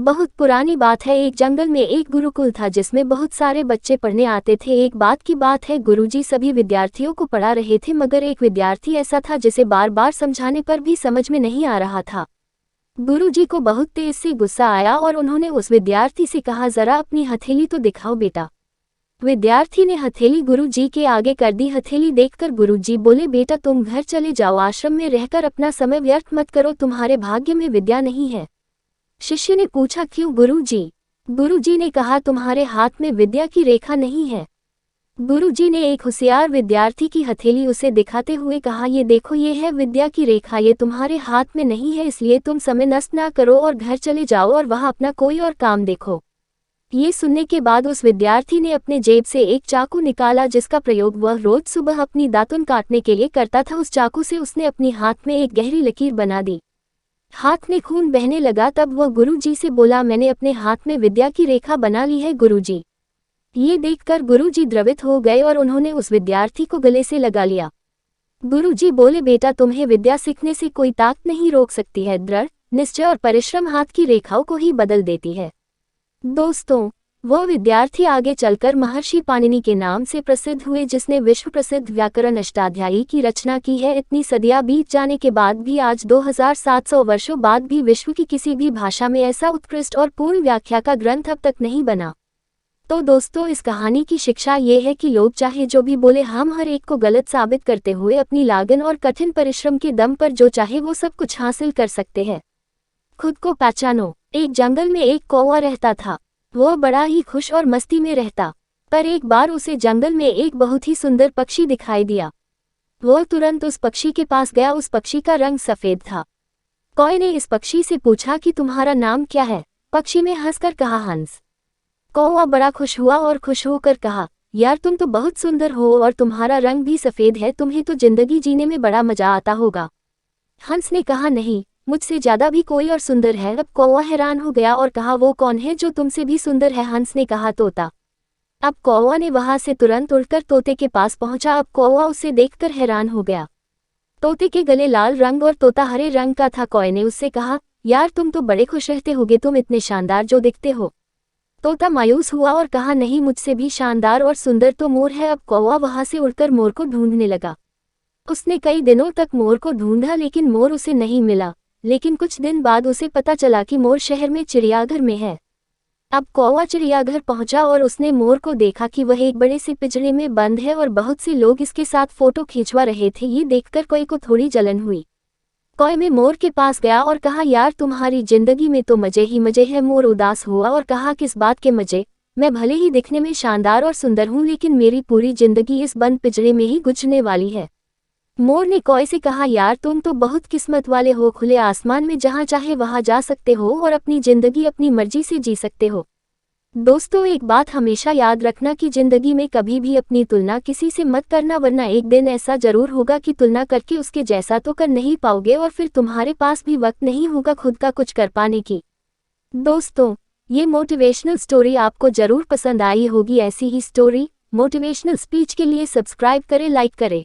बहुत पुरानी बात है। एक जंगल में एक गुरुकुल था जिसमें बहुत सारे बच्चे पढ़ने आते थे। एक बात की बात है, गुरुजी सभी विद्यार्थियों को पढ़ा रहे थे, मगर एक विद्यार्थी ऐसा था जिसे बार बार समझाने पर भी समझ में नहीं आ रहा था। गुरुजी को बहुत तेज से गुस्सा आया और उन्होंने उस विद्यार्थी से कहा, जरा अपनी हथेली तो दिखाओ बेटा। विद्यार्थी ने हथेली गुरुजी के आगे कर दी। हथेली देखकर गुरुजी बोले, बेटा तुम घर चले जाओ, आश्रम में रहकर अपना समय व्यर्थ मत करो, तुम्हारे भाग्य में विद्या नहीं है। शिष्य ने पूछा, क्यों गुरुजी? गुरुजी ने कहा, तुम्हारे हाथ में विद्या की रेखा नहीं है। गुरुजी ने एक होशियार विद्यार्थी की हथेली उसे दिखाते हुए कहा, ये देखो, ये है विद्या की रेखा, ये तुम्हारे हाथ में नहीं है, इसलिए तुम समय नष्ट ना करो और घर चले जाओ और वहां अपना कोई और काम देखो। ये सुनने के बाद उस विद्यार्थी ने अपने जेब से एक चाकू निकाला जिसका प्रयोग वह रोज सुबह अपनी दातुन काटने के लिए करता था। उस चाकू से उसने अपनी हाथ में एक गहरी लकीर बना दी। हाथ में खून बहने लगा। तब वह गुरुजी से बोला, मैंने अपने हाथ में विद्या की रेखा बना ली है गुरुजी। ये देखकर गुरुजी द्रवित हो गए और उन्होंने उस विद्यार्थी को गले से लगा लिया। गुरुजी बोले, बेटा तुम्हें विद्या सीखने से कोई ताकत नहीं रोक सकती है। दृढ़ निश्चय और परिश्रम हाथ की रेखाओं को ही बदल देती है। दोस्तों, वह विद्यार्थी आगे चलकर महर्षि पाणिनि के नाम से प्रसिद्ध हुए, जिसने विश्व प्रसिद्ध व्याकरण अष्टाध्यायी की रचना की है। इतनी सदियां बीत जाने के बाद भी, आज 2700 वर्षों बाद भी विश्व की किसी भी भाषा में ऐसा उत्कृष्ट और पूर्ण व्याख्या का ग्रंथ अब तक नहीं बना। तो दोस्तों, इस कहानी की शिक्षा ये है कि लोग चाहे जो भी बोले, हम हर एक को गलत साबित करते हुए अपनी लागन और कठिन परिश्रम के दम पर जो चाहे वो सब कुछ हासिल कर सकते हैं। खुद को पहचानो। एक जंगल में एक कौवा रहता था। वह बड़ा ही खुश और मस्ती में रहता, पर एक बार उसे जंगल में एक बहुत ही सुंदर पक्षी दिखाई दिया। वह तुरंत उस पक्षी के पास गया। उस पक्षी का रंग सफेद था। कौवे ने इस पक्षी से पूछा कि तुम्हारा नाम क्या है? पक्षी ने हंसकर कहा, हंस। कौवा बड़ा खुश हुआ और खुश होकर कहा, यार तुम तो बहुत सुंदर हो और तुम्हारा रंग भी सफेद है, तुम्हें तो जिंदगी जीने में बड़ा मजा आता होगा। हंस ने कहा, नहीं, मुझसे ज्यादा भी कोई और सुंदर है। अब कौवा हैरान हो गया और कहा, वो कौन है जो तुमसे भी सुंदर है? हंस ने कहा, तोता। अब कौवा ने वहां से तुरंत उड़कर तोते के पास पहुंचा। अब कौवा उसे देखकर हैरान हो गया। तोते के गले लाल रंग और तोता हरे रंग का था। कौवे ने उससे कहा, यार तुम तो बड़े खुश रहते होगे, तुम इतने शानदार जो दिखते हो। तोता मायूस हुआ और कहा, नहीं, मुझसे भी शानदार और सुंदर तो मोर है। अब कौवा वहां से उड़कर मोर को ढूंढने लगा। उसने कई दिनों तक मोर को ढूंढा, लेकिन मोर उसे नहीं मिला। लेकिन कुछ दिन बाद उसे पता चला कि मोर शहर में चिड़ियाघर में है। अब कौवा चिड़ियाघर पहुंचा और उसने मोर को देखा कि वह एक बड़े से पिंजरे में बंद है और बहुत से लोग इसके साथ फोटो खिंचवा रहे थे। ये देखकर कौवे को थोड़ी जलन हुई। कौवे में मोर के पास गया और कहा, यार तुम्हारी जिंदगी में तो मजे ही मजे है। मोर उदास हुआ और कहा, किस बात के मजे? मैं भले ही दिखने में शानदार और सुंदर हूँ, लेकिन मेरी पूरी जिंदगी इस बंद पिंजरे में ही गुजरने वाली है। मोर ने कौवे से कहा, यार तुम तो बहुत किस्मत वाले हो, खुले आसमान में जहाँ चाहे वहाँ जा सकते हो और अपनी जिंदगी अपनी मर्जी से जी सकते हो। दोस्तों, एक बात हमेशा याद रखना कि जिंदगी में कभी भी अपनी तुलना किसी से मत करना, वरना एक दिन ऐसा जरूर होगा कि तुलना करके उसके जैसा तो कर नहीं पाओगे और फिर तुम्हारे पास भी वक्त नहीं होगा खुद का कुछ कर पाने की। दोस्तों, ये मोटिवेशनल स्टोरी आपको जरूर पसंद आई होगी। ऐसी ही स्टोरी, मोटिवेशनल स्पीच के लिए सब्सक्राइब करें, लाइक करें।